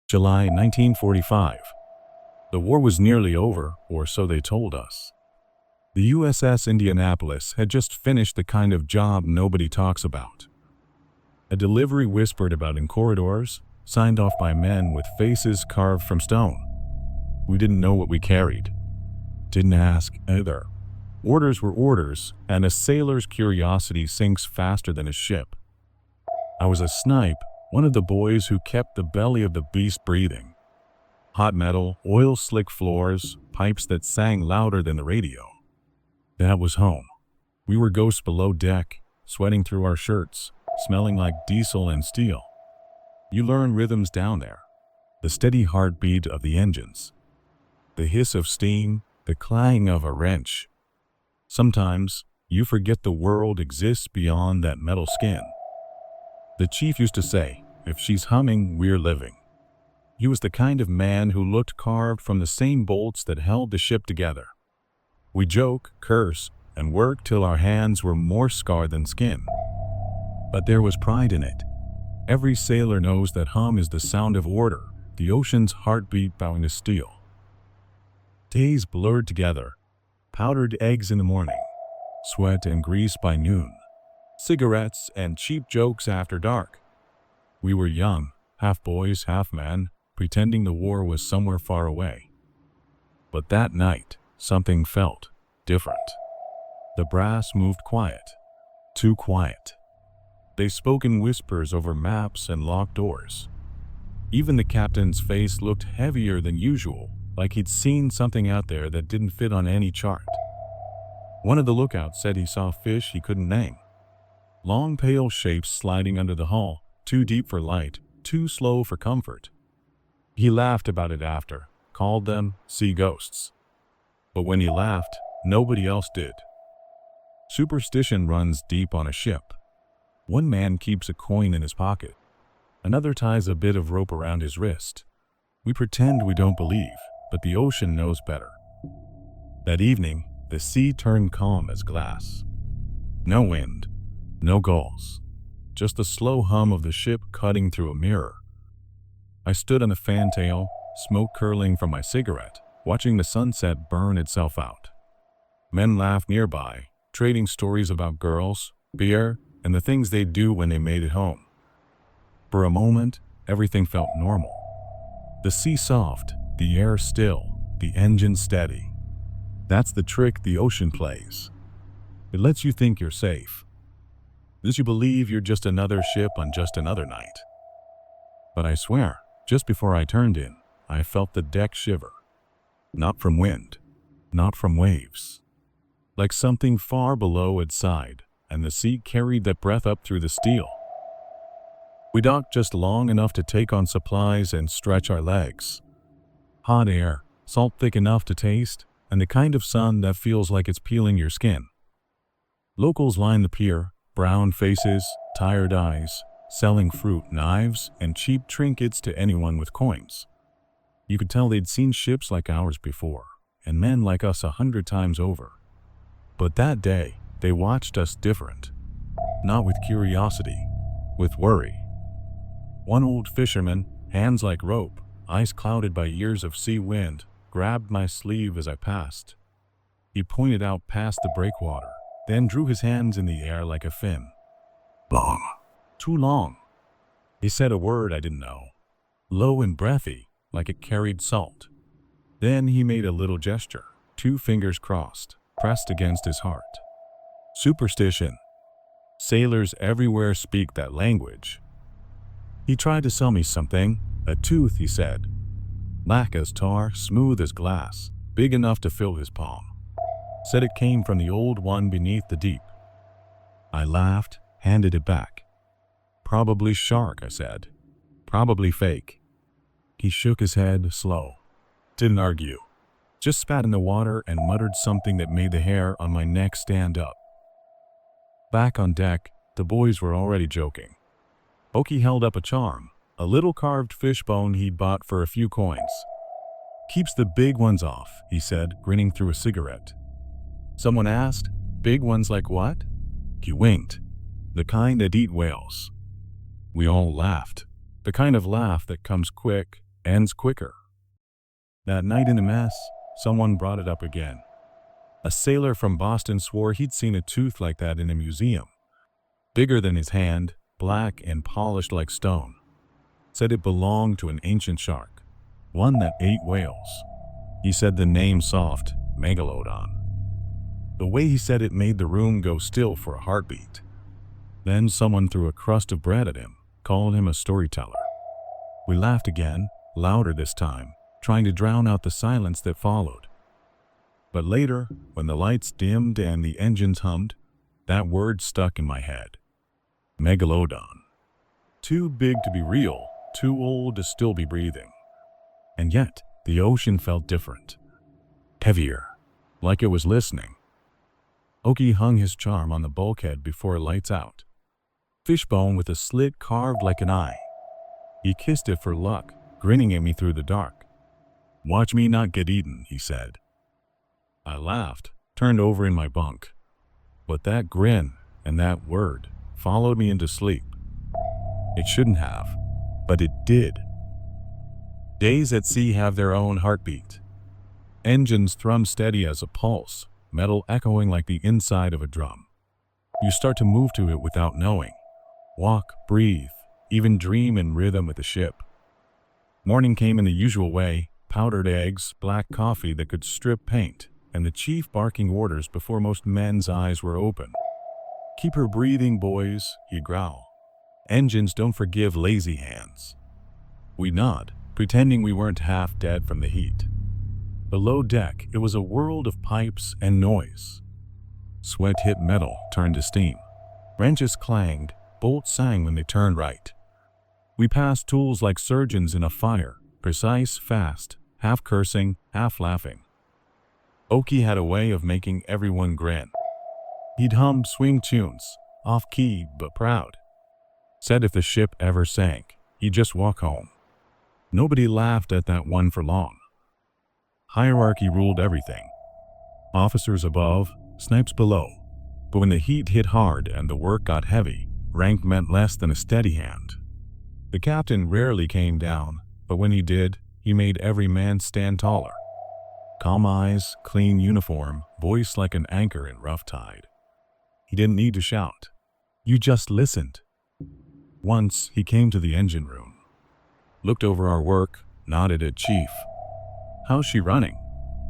July 1945. The war was nearly over, or so they told us. The USS Indianapolis had just finished the kind of job nobody talks about. A delivery whispered about in corridors, signed off by men with faces carved from stone. We didn't know what we carried. Didn't ask either. Orders were orders, and a sailor's curiosity sinks faster than a ship. I was a snipe, one of the boys who kept the belly of the beast breathing. Hot metal, oil-slick floors, pipes that sang louder than the radio. That was home. We were ghosts below deck, sweating through our shirts, smelling like diesel and steel. You learn rhythms down there. The steady heartbeat of the engines. The hiss of steam, the clang of a wrench. Sometimes, you forget the world exists beyond that metal skin. The chief used to say, "If she's humming, we're living." He was the kind of man who looked carved from the same bolts that held the ship together. We joke, curse, and work till our hands were more scarred than skin. But there was pride in it. Every sailor knows that hum is the sound of order, the ocean's heartbeat bowing to steel. Days blurred together. Powdered eggs in the morning. Sweat and grease by noon. Cigarettes and cheap jokes after dark. We were young, half boys, half men, pretending the war was somewhere far away. But that night, something felt different. The brass moved quiet. Too quiet. They spoke in whispers over maps and locked doors. Even the captain's face looked heavier than usual, like he'd seen something out there that didn't fit on any chart. One of the lookouts said he saw fish he couldn't name. Long pale shapes sliding under the hull, too deep for light, too slow for comfort. He laughed about it after, called them sea ghosts. But when he laughed, nobody else did. Superstition runs deep on a ship. One man keeps a coin in his pocket. Another ties a bit of rope around his wrist. We pretend we don't believe, but the ocean knows better. That evening, the sea turned calm as glass. No wind. No gulls, just the slow hum of the ship cutting through a mirror. I stood on the fantail, smoke curling from my cigarette, watching the sunset burn itself out. Men laughed nearby, trading stories about girls, beer, and the things they'd do when they made it home. For a moment, everything felt normal. The sea soft, the air still, the engine steady. That's the trick the ocean plays. It lets you think you're safe. Lets you believe you're just another ship on just another night. But I swear, just before I turned in, I felt the deck shiver. Not from wind, not from waves. Like something far below had sighed, and the sea carried that breath up through the steel. We docked just long enough to take on supplies and stretch our legs. Hot air, salt thick enough to taste, and the kind of sun that feels like it's peeling your skin. Locals lined the pier, brown faces, tired eyes, selling fruit, knives, and cheap trinkets to anyone with coins. You could tell they'd seen ships like ours before, and men like us 100 times over. But that day, they watched us different. Not with curiosity, with worry. One old fisherman, hands like rope, eyes clouded by years of sea wind, grabbed my sleeve as I passed. He pointed out past the breakwater, then drew his hands in the air like a fin. Long. Too long. He said a word I didn't know. Low and breathy, like it carried salt. Then he made a little gesture, 2 fingers crossed, pressed against his heart. Superstition. Sailors everywhere speak that language. He tried to sell me something. A tooth, he said. Black as tar, smooth as glass, big enough to fill his palm. Said it came from the old one beneath the deep. I laughed, handed it back. Probably shark, I said. Probably fake. He shook his head, slow. Didn't argue. Just spat in the water and muttered something that made the hair on my neck stand up. Back on deck, the boys were already joking. Oki held up a charm, a little carved fishbone he'd bought for a few coins. Keeps the big ones off, he said, grinning through a cigarette. Someone asked, big ones like what? He winked. The kind that eat whales. We all laughed. The kind of laugh that comes quick, ends quicker. That night in the mess, someone brought it up again. A sailor from Boston swore he'd seen a tooth like that in a museum. Bigger than his hand, black and polished like stone. Said it belonged to an ancient shark, one that ate whales. He said the name soft, Megalodon. The way he said it made the room go still for a heartbeat. Then someone threw a crust of bread at him, called him a storyteller. We laughed again, louder this time, trying to drown out the silence that followed. But later, when the lights dimmed and the engines hummed, that word stuck in my head. Megalodon. Too big to be real, too old to still be breathing. And yet, the ocean felt different. Heavier, like it was listening. Oki hung his charm on the bulkhead before lights out. Fishbone with a slit carved like an eye. He kissed it for luck, grinning at me through the dark. "Watch me not get eaten," he said. I laughed, turned over in my bunk. But that grin and that word followed me into sleep. It shouldn't have, but it did. Days at sea have their own heartbeat. Engines thrum steady as a pulse, metal echoing like the inside of a drum. You start to move to it without knowing. Walk, breathe, even dream in rhythm with the ship. Morning came in the usual way, powdered eggs, black coffee that could strip paint, and the chief barking orders before most men's eyes were open. "Keep her breathing, boys," he'd growl. "Engines don't forgive lazy hands." We nod, pretending we weren't half dead from the heat. Below deck, it was a world of pipes and noise. Sweat hit metal, turned to steam. Wrenches clanged, bolts sang when they turned right. We passed tools like surgeons in a fire, precise, fast, half cursing, half laughing. Oki had a way of making everyone grin. He'd hum swing tunes, off-key but proud. Said if the ship ever sank, he'd just walk home. Nobody laughed at that one for long. Hierarchy ruled everything. Officers above, snipes below. But when the heat hit hard and the work got heavy, rank meant less than a steady hand. The captain rarely came down, but when he did, he made every man stand taller. Calm eyes, clean uniform, voice like an anchor in rough tide. He didn't need to shout. You just listened. Once, he came to the engine room. Looked over our work, nodded at Chief. "How's she running?"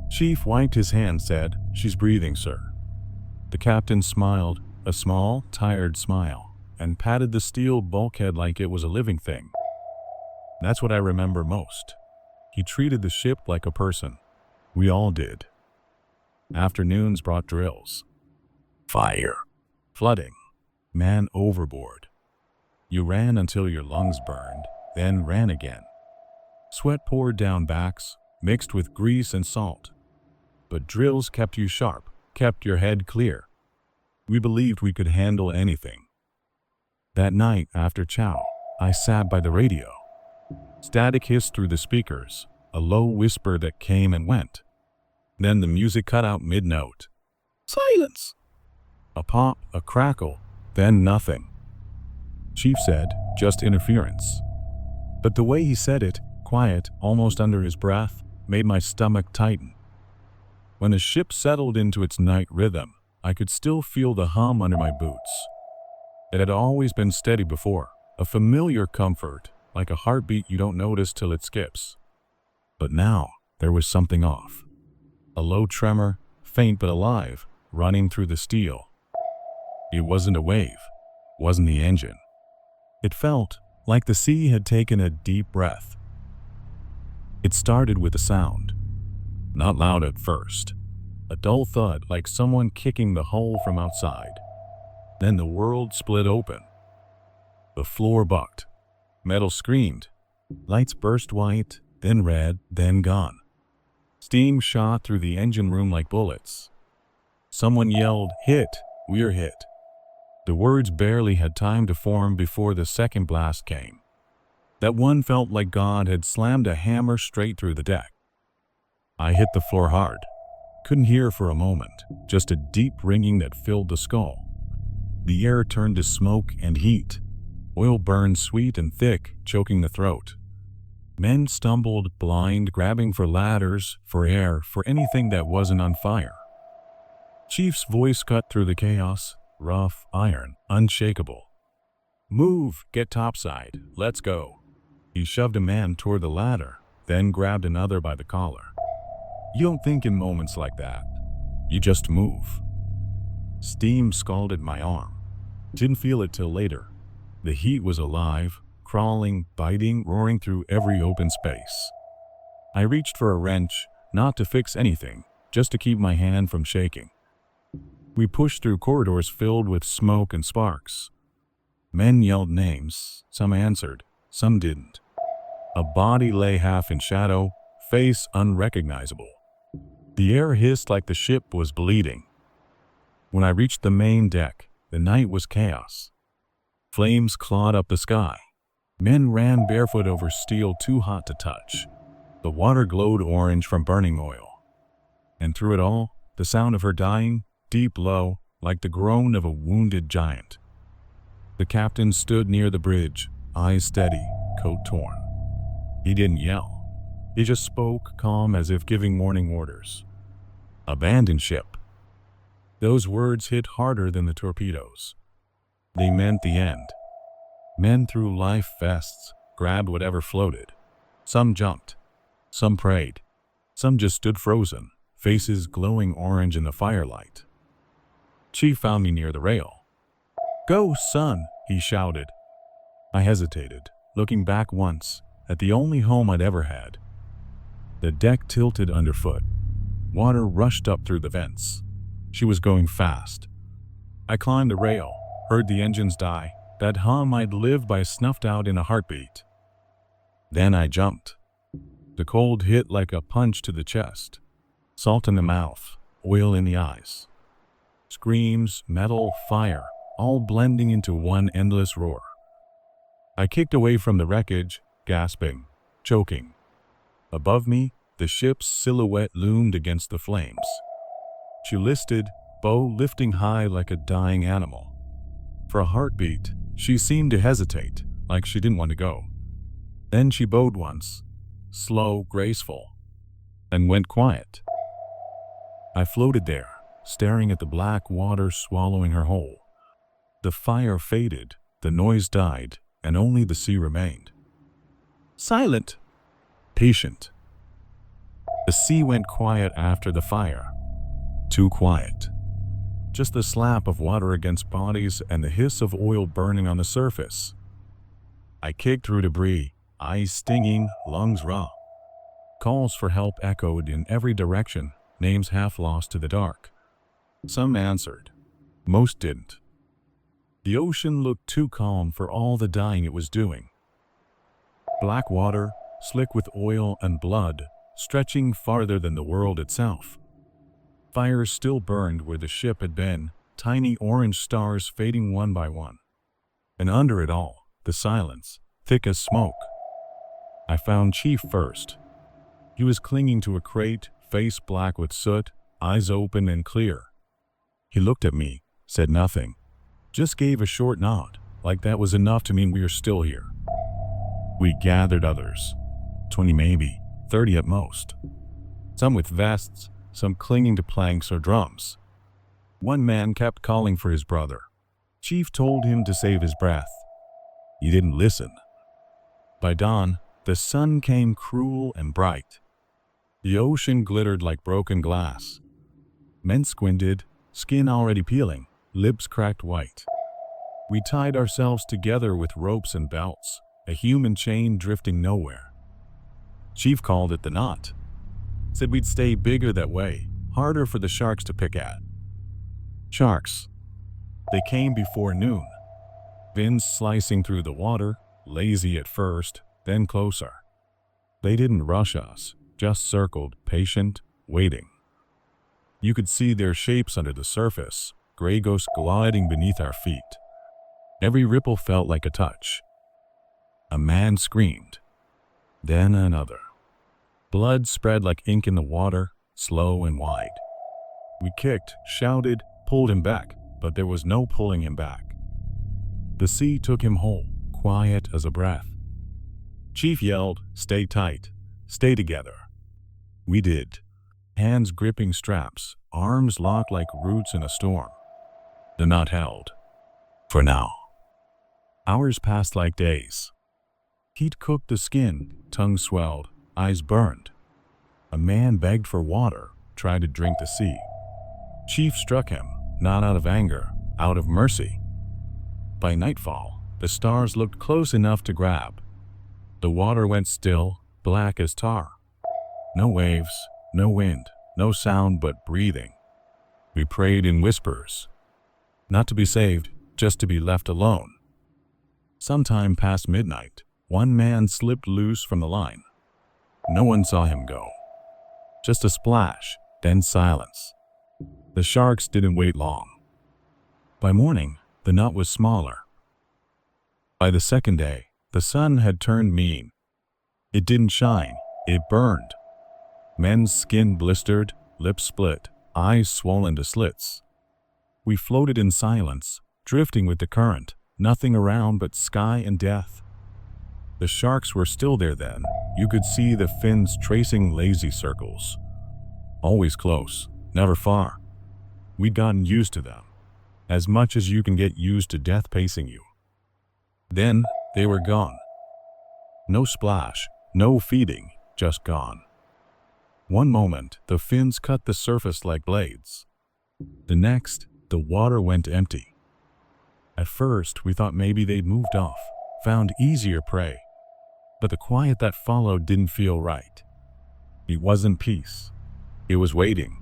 Chief wiped his hand, said, "She's breathing, sir." The captain smiled, a small, tired smile, and patted the steel bulkhead like it was a living thing. That's what I remember most. He treated the ship like a person. We all did. Afternoons brought drills. Fire. Flooding. Man overboard. You ran until your lungs burned, then ran again. Sweat poured down backs, mixed with grease and salt. But drills kept you sharp, kept your head clear. We believed we could handle anything. That night after chow, I sat by the radio. Static hissed through the speakers, a low whisper that came and went. Then the music cut out mid-note. Silence! A pop, a crackle, then nothing. Chief said, just interference. But the way he said it, quiet, almost under his breath, made my stomach tighten. When the ship settled into its night rhythm, I could still feel the hum under my boots. It had always been steady before, a familiar comfort, like a heartbeat you don't notice till it skips. But now, there was something off. A low tremor, faint but alive, running through the steel. It wasn't a wave, wasn't the engine. It felt like the sea had taken a deep breath. It started with a sound. Not loud at first. A dull thud like someone kicking the hull from outside. Then the world split open. The floor bucked. Metal screamed. Lights burst white, then red, then gone. Steam shot through the engine room like bullets. Someone yelled, "Hit! We're hit!" The words barely had time to form before the second blast came. That one felt like God had slammed a hammer straight through the deck. I hit the floor hard. Couldn't hear for a moment, just a deep ringing that filled the skull. The air turned to smoke and heat. Oil burned sweet and thick, choking the throat. Men stumbled, blind, grabbing for ladders, for air, for anything that wasn't on fire. Chief's voice cut through the chaos, rough, iron, unshakable. "Move, get topside, let's go." He shoved a man toward the ladder, then grabbed another by the collar. You don't think in moments like that. You just move. Steam scalded my arm. Didn't feel it till later. The heat was alive, crawling, biting, roaring through every open space. I reached for a wrench, not to fix anything, just to keep my hand from shaking. We pushed through corridors filled with smoke and sparks. Men yelled names. Some answered, some didn't. A body lay half in shadow, face unrecognizable. The air hissed like the ship was bleeding. When I reached the main deck, the night was chaos. Flames clawed up the sky. Men ran barefoot over steel too hot to touch. The water glowed orange from burning oil. And through it all, the sound of her dying, deep low, like the groan of a wounded giant. The captain stood near the bridge, eyes steady, coat torn. He didn't yell. He just spoke, calm as if giving warning orders. "Abandon ship." Those words hit harder than the torpedoes. They meant the end. Men threw life vests, grabbed whatever floated. Some jumped. Some prayed. Some just stood frozen, faces glowing orange in the firelight. Chief found me near the rail. "Go, son," he shouted. I hesitated, looking back once, at the only home I'd ever had. The deck tilted underfoot. Water rushed up through the vents. She was going fast. I climbed the rail, heard the engines die, that hum I'd lived by snuffed out in a heartbeat. Then I jumped. The cold hit like a punch to the chest. Salt in the mouth, oil in the eyes. Screams, metal, fire, all blending into one endless roar. I kicked away from the wreckage, gasping, choking. Above me, the ship's silhouette loomed against the flames. She listed, bow lifting high like a dying animal. For a heartbeat, she seemed to hesitate, like she didn't want to go. Then she bowed once, slow, graceful, and went quiet. I floated there, staring at the black water swallowing her whole. The fire faded, the noise died, and only the sea remained. Silent. Patient. The sea went quiet after the fire. Too quiet. Just the slap of water against bodies and the hiss of oil burning on the surface. I kicked through debris, eyes stinging, lungs raw. Calls for help echoed in every direction, names half lost to the dark. Some answered. Most didn't. The ocean looked too calm for all the dying it was doing. Black water, slick with oil and blood, stretching farther than the world itself. Fires still burned where the ship had been, tiny orange stars fading one by one. And under it all, the silence, thick as smoke. I found Chief first. He was clinging to a crate, face black with soot, eyes open and clear. He looked at me, said nothing, just gave a short nod, like that was enough to mean we were still here. We gathered others, 20 maybe, 30 at most. Some with vests, some clinging to planks or drums. One man kept calling for his brother. Chief told him to save his breath. He didn't listen. By dawn, the sun came cruel and bright. The ocean glittered like broken glass. Men squinted, skin already peeling, lips cracked white. We tied ourselves together with ropes and belts, a human chain drifting nowhere. Chief called it the knot. Said we'd stay bigger that way, harder for the sharks to pick at. Sharks. They came before noon. Fins slicing through the water, lazy at first, then closer. They didn't rush us, just circled, patient, waiting. You could see their shapes under the surface, gray ghosts gliding beneath our feet. Every ripple felt like a touch. A man screamed. Then another. Blood spread like ink in the water, slow and wide. We kicked, shouted, pulled him back, but there was no pulling him back. The sea took him whole, quiet as a breath. Chief yelled, "Stay tight. Stay together." We did. Hands gripping straps, arms locked like roots in a storm. The knot held. For now. Hours passed like days. Heat cooked the skin, tongue swelled, eyes burned. A man begged for water, tried to drink the sea. Chief struck him, not out of anger, out of mercy. By nightfall, the stars looked close enough to grab. The water went still, black as tar. No waves, no wind, no sound but breathing. We prayed in whispers. Not to be saved, just to be left alone. Sometime past midnight, one man slipped loose from the line. No one saw him go. Just a splash, then silence. The sharks didn't wait long. By morning, the knot was smaller. By the second day, the sun had turned mean. It didn't shine, it burned. Men's skin blistered, lips split, eyes swollen to slits. We floated in silence, drifting with the current, nothing around but sky and death. The sharks were still there then. You could see the fins tracing lazy circles. Always close, never far. We'd gotten used to them, as much as you can get used to death pacing you. Then they were gone. No splash, no feeding, just gone. One moment, the fins cut the surface like blades. The next, the water went empty. At first, we thought maybe they'd moved off, found easier prey. But the quiet that followed didn't feel right. It wasn't peace. It was waiting.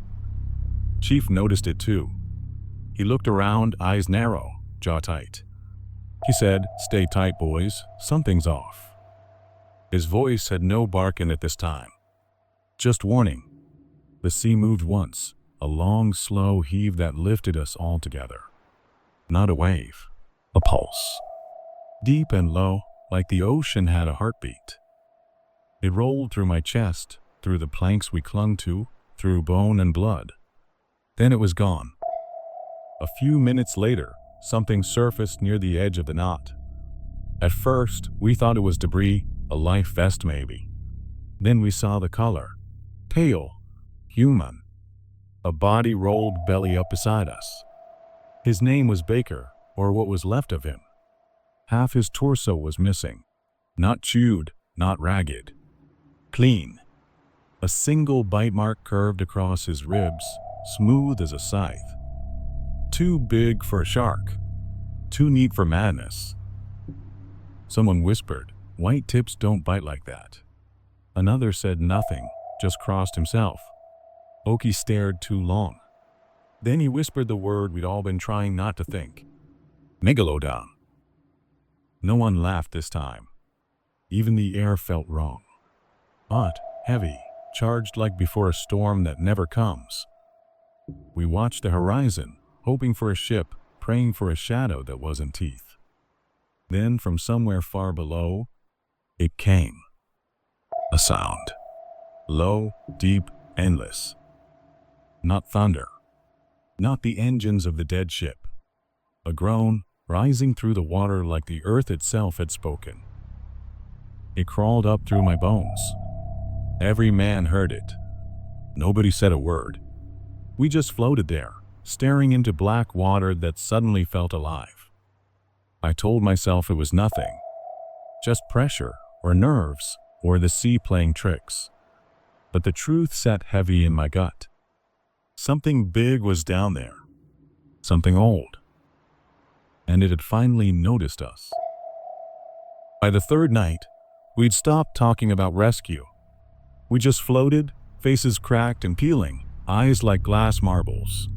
Chief noticed it too. He looked around, eyes narrow, jaw tight. He said, "Stay tight, boys. Something's off." His voice had no bark in it this time. Just warning. The sea moved once, a long, slow heave that lifted us all together. Not a wave, a pulse. Deep and low, like the ocean had a heartbeat. It rolled through my chest, through the planks we clung to, through bone and blood. Then it was gone. A few minutes later, something surfaced near the edge of the knot. At first, we thought it was debris, a life vest maybe. Then we saw the color. Pale, human. A body rolled belly up beside us. His name was Baker, or what was left of him. Half his torso was missing. Not chewed, not ragged. Clean. A single bite mark curved across his ribs, smooth as a scythe. Too big for a shark. Too neat for madness. Someone whispered, "White tips don't bite like that." Another said nothing, just crossed himself. Oki stared too long. Then he whispered the word we'd all been trying not to think. Megalodon. No one laughed this time. Even the air felt wrong. Hot, heavy, charged like before a storm that never comes. We watched the horizon, hoping for a ship, praying for a shadow that wasn't teeth. Then from somewhere far below, it came. A sound. Low, deep, endless. Not thunder. Not the engines of the dead ship. A groan, rising through the water like the earth itself had spoken. It crawled up through my bones. Every man heard it. Nobody said a word. We just floated there, staring into black water that suddenly felt alive. I told myself it was nothing. Just pressure, or nerves, or the sea playing tricks. But the truth sat heavy in my gut. Something big was down there. Something old. And it had finally noticed us. By the third night, we'd stopped talking about rescue. We just floated, faces cracked and peeling, eyes like glass marbles.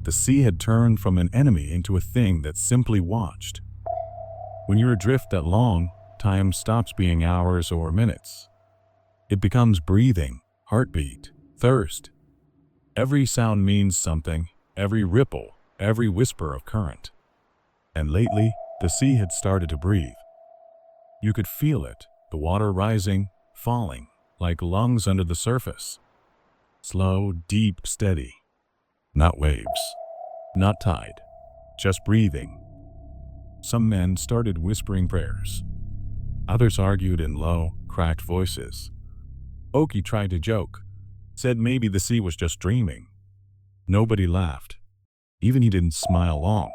The sea had turned from an enemy into a thing that simply watched. When you're adrift that long, time stops being hours or minutes. It becomes breathing, heartbeat, thirst. Every sound means something, every ripple, every whisper of current. And lately, the sea had started to breathe. You could feel it, the water rising, falling, like lungs under the surface. Slow, deep, steady. Not waves, not tide, just breathing. Some men started whispering prayers. Others argued in low, cracked voices. Oki tried to joke, said maybe the sea was just dreaming. Nobody laughed. Even he didn't smile long.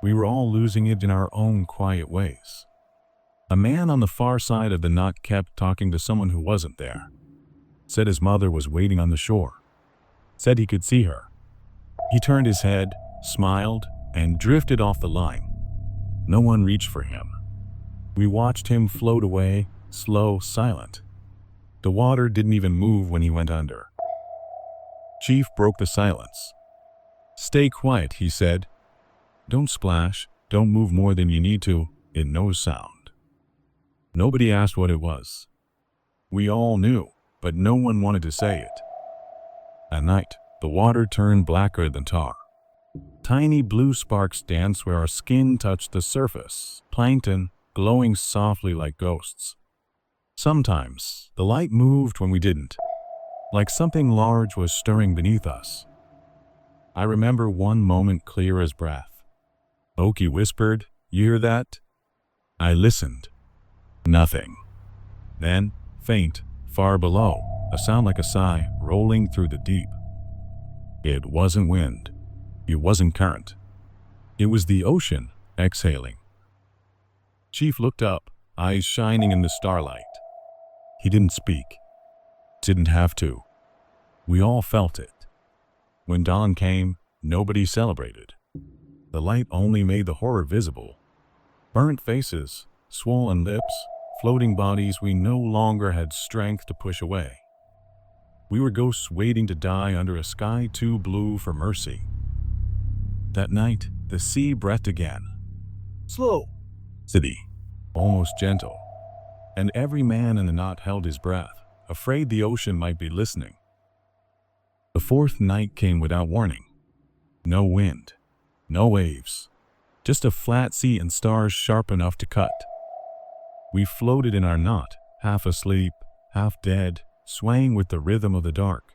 We were all losing it in our own quiet ways. A man on the far side of the knot kept talking to someone who wasn't there. Said his mother was waiting on the shore. Said he could see her. He turned his head, smiled, and drifted off the line. No one reached for him. We watched him float away, slow, silent. The water didn't even move when he went under. Chief broke the silence. "Stay quiet," he said. "Don't splash, don't move more than you need to, it knows sound." Nobody asked what it was. We all knew, but no one wanted to say it. At night, the water turned blacker than tar. Tiny blue sparks danced where our skin touched the surface, plankton glowing softly like ghosts. Sometimes, the light moved when we didn't, like something large was stirring beneath us. I remember one moment clear as breath. Oki whispered, "You hear that?" I listened. Nothing. Then, faint, far below, a sound like a sigh rolling through the deep. It wasn't wind. It wasn't current. It was the ocean exhaling. Chief looked up, eyes shining in the starlight. He didn't speak. Didn't have to. We all felt it. When dawn came, nobody celebrated. The light only made the horror visible. Burnt faces, swollen lips, floating bodies we no longer had strength to push away. We were ghosts waiting to die under a sky too blue for mercy. That night, the sea breathed again. "Slow," said he, almost gentle. And every man in the knot held his breath, afraid the ocean might be listening. The fourth night came without warning. No wind, no waves, just a flat sea and stars sharp enough to cut. We floated in our knot, half asleep, half dead, swaying with the rhythm of the dark.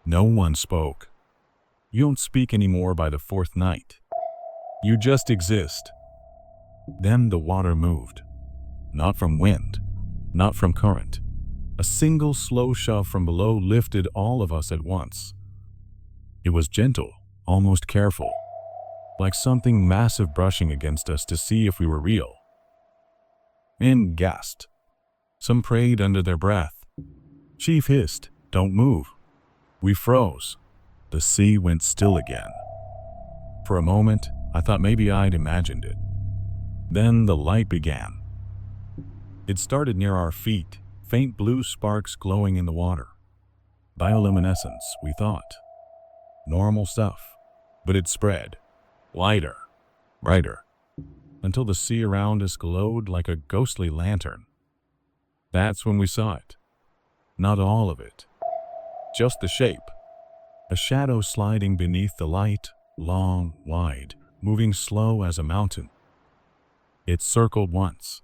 No one spoke. You don't speak anymore by the fourth night. You just exist. Then the water moved. Not from wind, not from current. A single slow shove from below lifted all of us at once. It was gentle, almost careful, like something massive brushing against us to see if we were real. Men gasped. Some prayed under their breath. Chief hissed, "Don't move." We froze. The sea went still again. For a moment, I thought maybe I'd imagined it. Then the light began. It started near our feet, faint blue sparks glowing in the water. Bioluminescence, we thought. Normal stuff. But it spread. Lighter. Brighter. Until the sea around us glowed like a ghostly lantern. That's when we saw it. Not all of it. Just the shape. A shadow sliding beneath the light, long, wide, moving slow as a mountain. It circled once.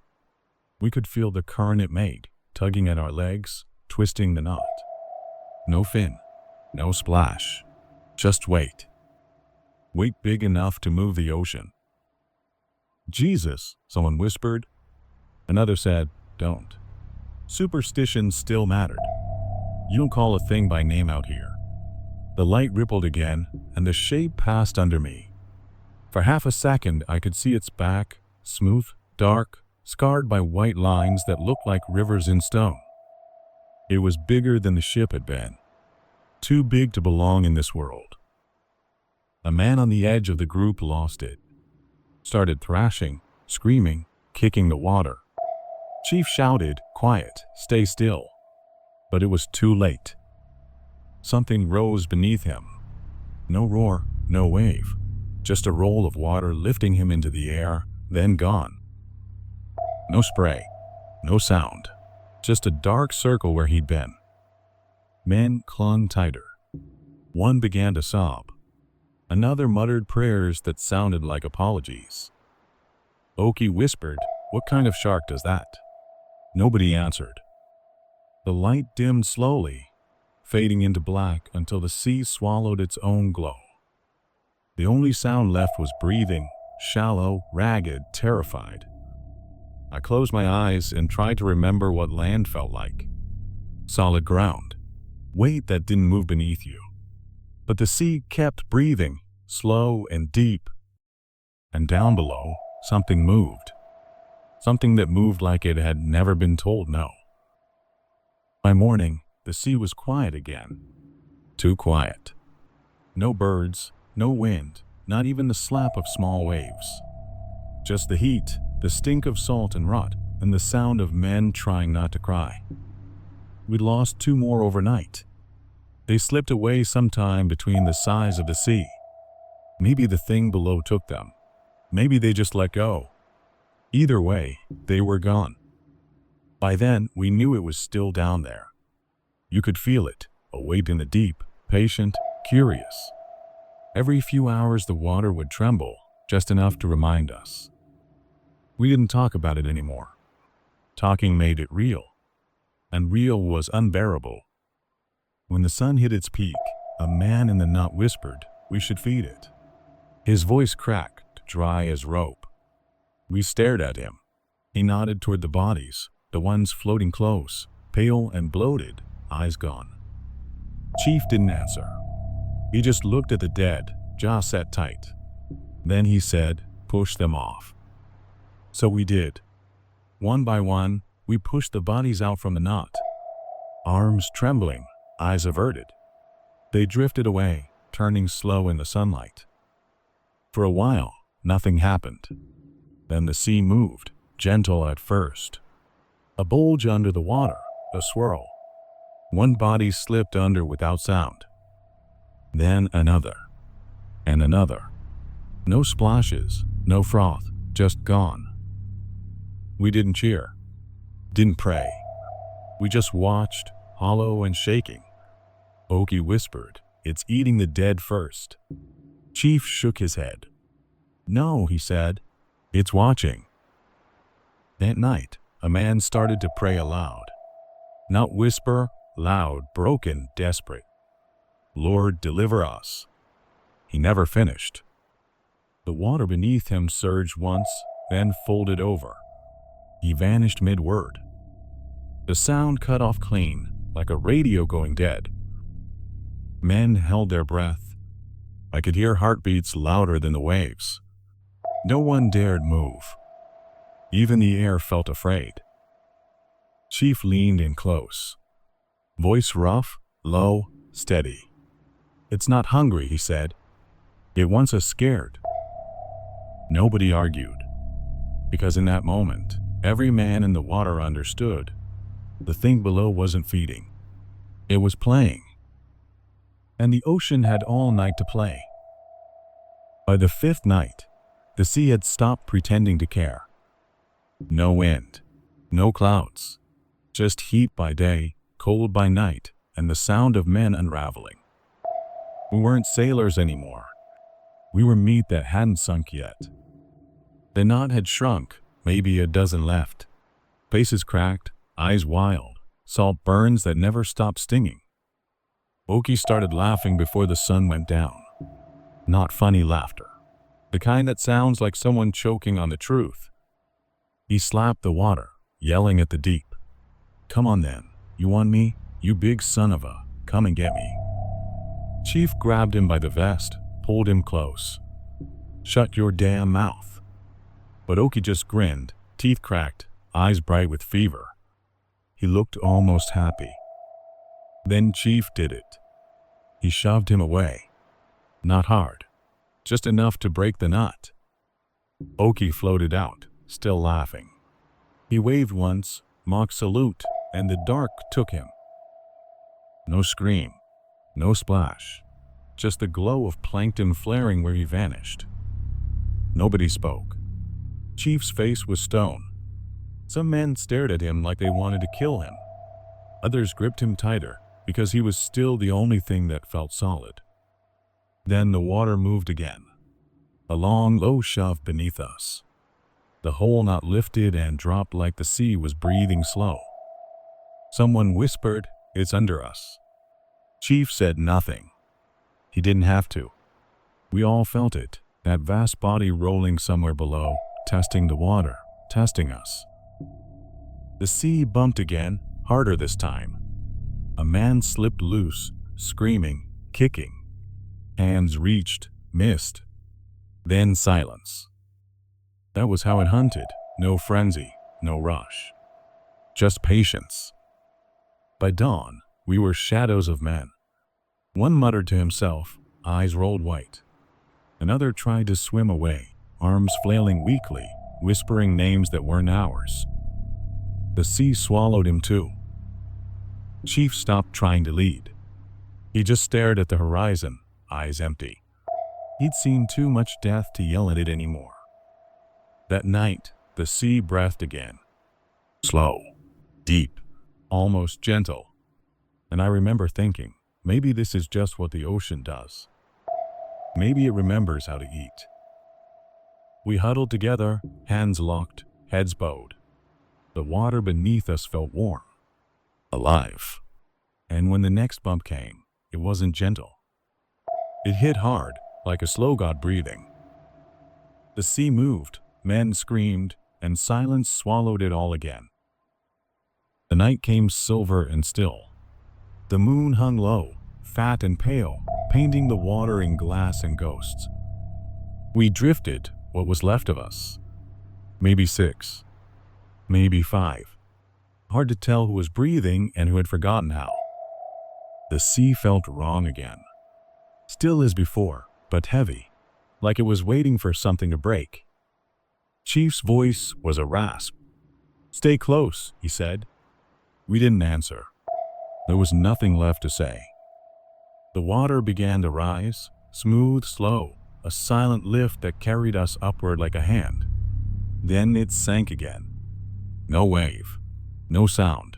We could feel the current it made, tugging at our legs, twisting the knot. No fin, no splash, just weight. Weight big enough to move the ocean. "Jesus," someone whispered. Another said, "Don't." Superstition still mattered. You don't call a thing by name out here. The light rippled again, and the shape passed under me. For half a second, I could see its back, smooth, dark, scarred by white lines that looked like rivers in stone. It was bigger than the ship had been. Too big to belong in this world. A man on the edge of the group lost it. Started thrashing, screaming, kicking the water. Chief shouted, "Quiet, stay still." But it was too late. Something rose beneath him. No roar, no wave. Just a roll of water lifting him into the air, then gone. No spray, no sound. Just a dark circle where he'd been. Men clung tighter. One began to sob. Another muttered prayers that sounded like apologies. Oki whispered, "What kind of shark does that?" Nobody answered. The light dimmed slowly, fading into black until the sea swallowed its own glow. The only sound left was breathing, shallow, ragged, terrified. I closed my eyes and tried to remember what land felt like. Solid ground. Weight that didn't move beneath you. But the sea kept breathing, slow and deep. And down below, something moved. Something that moved like it had never been told no. By morning, the sea was quiet again. Too quiet. No birds, no wind, not even the slap of small waves. Just the heat, the stink of salt and rot, and the sound of men trying not to cry. We'd lost 2 more overnight. They slipped away sometime between the sighs of the sea. Maybe the thing below took them. Maybe they just let go. Either way, they were gone. By then, we knew it was still down there. You could feel it, a weight in the deep, patient, curious. Every few hours the water would tremble, just enough to remind us. We didn't talk about it anymore. Talking made it real. And real was unbearable. When the sun hit its peak, a man in the knot whispered, "We should feed it." His voice cracked, dry as rope. We stared at him. He nodded toward the bodies, the ones floating close, pale and bloated, eyes gone. Chief didn't answer. He just looked at the dead, jaw set tight. Then he said, "Push them off." So we did. One by one, we pushed the bodies out from the knot. Arms trembling, eyes averted. They drifted away, turning slow in the sunlight. For a while, nothing happened. Then the sea moved, gentle at first. A bulge under the water, a swirl. One body slipped under without sound. Then another. And another. No splashes, no froth, just gone. We didn't cheer. Didn't pray. We just watched, hollow and shaking. Oki whispered, "It's eating the dead first." Chief shook his head. "No," he said, "it's watching." That night, a man started to pray aloud. Not whisper, loud, broken, desperate. "Lord, deliver us." He never finished. The water beneath him surged once, then folded over. He vanished mid-word. The sound cut off clean, like a radio going dead. Men held their breath. I could hear heartbeats louder than the waves. No one dared move. Even the air felt afraid. Chief leaned in close. Voice rough, low, steady. "It's not hungry," he said. "It wants us scared." Nobody argued. Because in that moment, every man in the water understood. The thing below wasn't feeding. It was playing. And the ocean had all night to play. By the 5th night, the sea had stopped pretending to care. No wind, no clouds, just heat by day, cold by night, and the sound of men unraveling. We weren't sailors anymore. We were meat that hadn't sunk yet. The knot had shrunk, maybe a dozen left. Faces cracked, eyes wild, salt burns that never stopped stinging. Oki started laughing before the sun went down. Not funny laughter. The kind that sounds like someone choking on the truth. He slapped the water, yelling at the deep. "Come on then, you want me? You big son of a, come and get me." Chief grabbed him by the vest, pulled him close. "Shut your damn mouth." But Oki just grinned, teeth cracked, eyes bright with fever. He looked almost happy. Then Chief did it. He shoved him away. Not hard, just enough to break the knot. Oki floated out, still laughing. He waved once, mock salute, and the dark took him. No scream, no splash, just the glow of plankton flaring where he vanished. Nobody spoke. Chief's face was stone. Some men stared at him like they wanted to kill him. Others gripped him tighter, because he was still the only thing that felt solid. Then the water moved again. A long, low shove beneath us. The whole knot lifted and dropped like the sea was breathing slow. Someone whispered, "It's under us." Chief said nothing. He didn't have to. We all felt it, that vast body rolling somewhere below, testing the water, testing us. The sea bumped again, harder this time. A man slipped loose, screaming, kicking. Hands reached, missed. Then silence. That was how it hunted. No frenzy, no rush. Just patience. By dawn, we were shadows of men. One muttered to himself, eyes rolled white. Another tried to swim away, arms flailing weakly, whispering names that weren't ours. The sea swallowed him too. Chief stopped trying to lead. He just stared at the horizon, eyes empty. He'd seen too much death to yell at it anymore. That night, the sea breathed again. Slow, deep, almost gentle. And I remember thinking, maybe this is just what the ocean does. Maybe it remembers how to eat. We huddled together, hands locked, heads bowed. The water beneath us felt warm, alive. And when the next bump came, it wasn't gentle. It hit hard, like a slow god breathing. The sea moved, men screamed, and silence swallowed it all again. The night came silver and still. The moon hung low, fat and pale, painting the water in glass and ghosts. We drifted, what was left of us. Maybe 6, maybe 5. Hard to tell who was breathing and who had forgotten how. The sea felt wrong again. Still as before, but heavy, like it was waiting for something to break. Chief's voice was a rasp. "Stay close," he said. We didn't answer. There was nothing left to say. The water began to rise, smooth, slow, a silent lift that carried us upward like a hand. Then it sank again. No wave, no sound,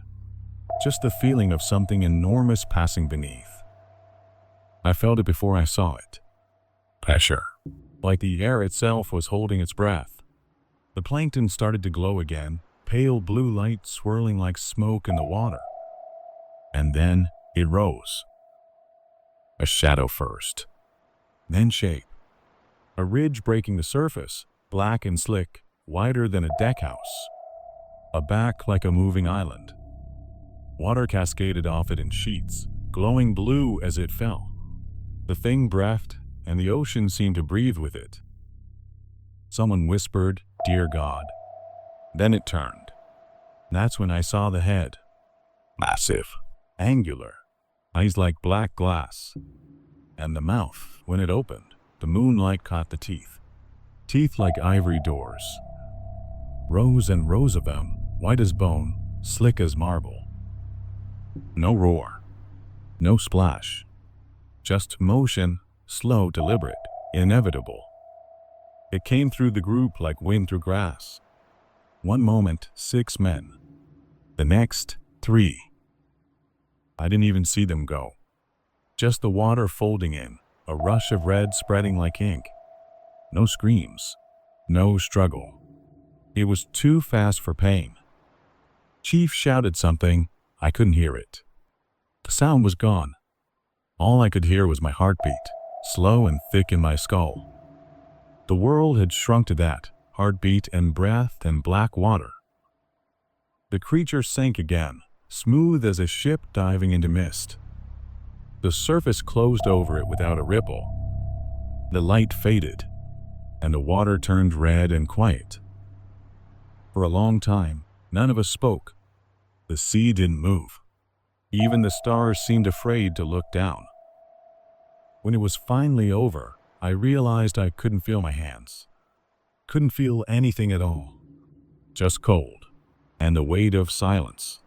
just the feeling of something enormous passing beneath. I felt it before I saw it. Pressure, like the air itself was holding its breath. The plankton started to glow again, pale blue light swirling like smoke in the water. And then it rose. A shadow first, then shape. A ridge breaking the surface, black and slick, wider than a deck house. A back like a moving island. Water cascaded off it in sheets, glowing blue as it fell. The thing breathed, and the ocean seemed to breathe with it. Someone whispered, "Dear God." Then it turned. That's when I saw the head. Massive, angular, eyes like black glass. And the mouth, when it opened, the moonlight caught the teeth. Teeth like ivory doors. Rows and rows of them, white as bone, slick as marble. No roar, no splash. Just motion, slow, deliberate, inevitable. It came through the group like wind through grass. One moment, 6 men. The next, 3. I didn't even see them go. Just the water folding in, a rush of red spreading like ink. No screams, no struggle. It was too fast for pain. Chief shouted something, I couldn't hear it. The sound was gone. All I could hear was my heartbeat, slow and thick in my skull. The world had shrunk to that, heartbeat and breath and black water. The creature sank again, smooth as a ship diving into mist. The surface closed over it without a ripple. The light faded, and the water turned red and quiet. For a long time, none of us spoke. The sea didn't move. Even the stars seemed afraid to look down. When it was finally over, I realized I couldn't feel my hands. Couldn't feel anything at all. Just cold, and the weight of silence.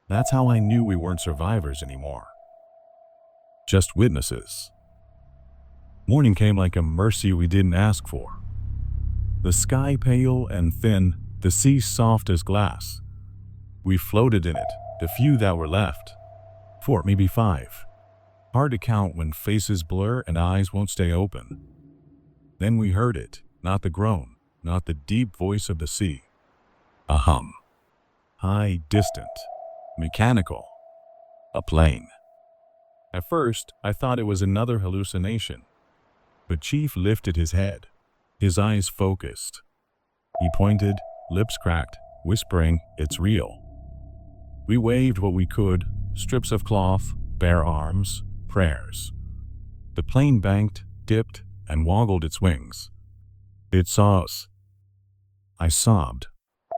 That's how I knew we weren't survivors anymore. Just witnesses. Morning came like a mercy we didn't ask for. The sky pale and thin, the sea soft as glass. We floated in it, the few that were left. 4, maybe 5. Hard to count when faces blur and eyes won't stay open. Then we heard it, not the groan, not the deep voice of the sea. A hum. High, distant, mechanical. A plane. At first, I thought it was another hallucination. But Chief lifted his head, his eyes focused. He pointed, lips cracked, whispering, "It's real." We waved what we could, strips of cloth, bare arms, prayers. The plane banked, dipped, and woggled its wings. It saw us. I sobbed.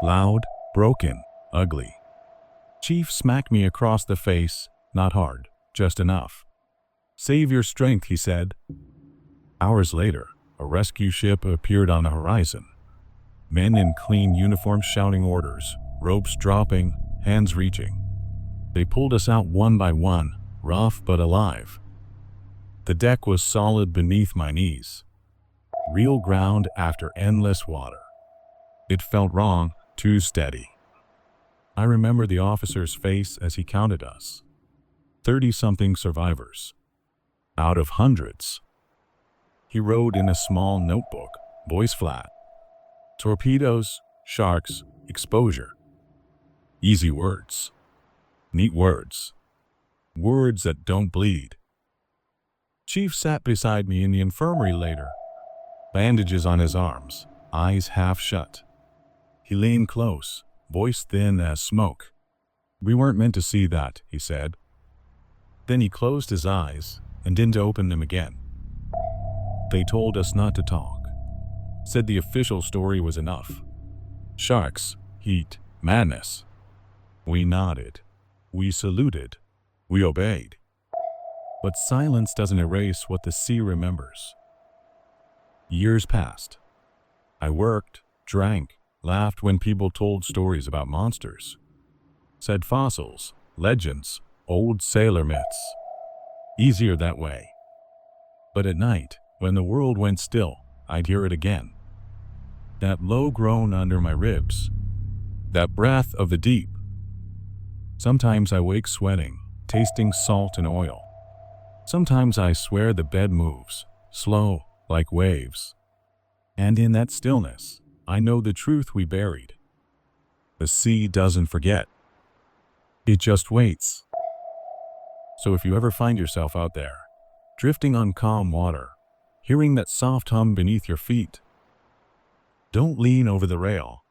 Loud, broken, ugly. Chief smacked me across the face, not hard, just enough. "Save your strength," he said. Hours later, a rescue ship appeared on the horizon. Men in clean uniforms shouting orders, ropes dropping, hands reaching. They pulled us out one by one, rough but alive. The deck was solid beneath my knees. Real ground after endless water. It felt wrong, too steady. I remember the officer's face as he counted us. 30-something survivors. Out of hundreds. He wrote in a small notebook, voice flat. Torpedoes, sharks, exposure. Easy words. Neat words. Words that don't bleed. Chief sat beside me in the infirmary later. Bandages on his arms, eyes half shut. He leaned close, voice thin as smoke. "We weren't meant to see that," he said. Then he closed his eyes and didn't open them again. "They told us not to talk. Said the official story was enough. Sharks, heat, madness." We nodded. We saluted. We obeyed. But silence doesn't erase what the sea remembers. Years passed. I worked, drank, laughed when people told stories about monsters. Said fossils, legends, old sailor myths. Easier that way. But at night, when the world went still, I'd hear it again. That low groan under my ribs. That breath of the deep. Sometimes I wake sweating, tasting salt and oil. Sometimes I swear the bed moves, slow, like waves. And in that stillness, I know the truth we buried. The sea doesn't forget. It just waits. So if you ever find yourself out there, drifting on calm water, hearing that soft hum beneath your feet, don't lean over the rail.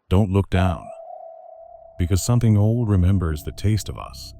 Don't look down. Because something old remembers the taste of us.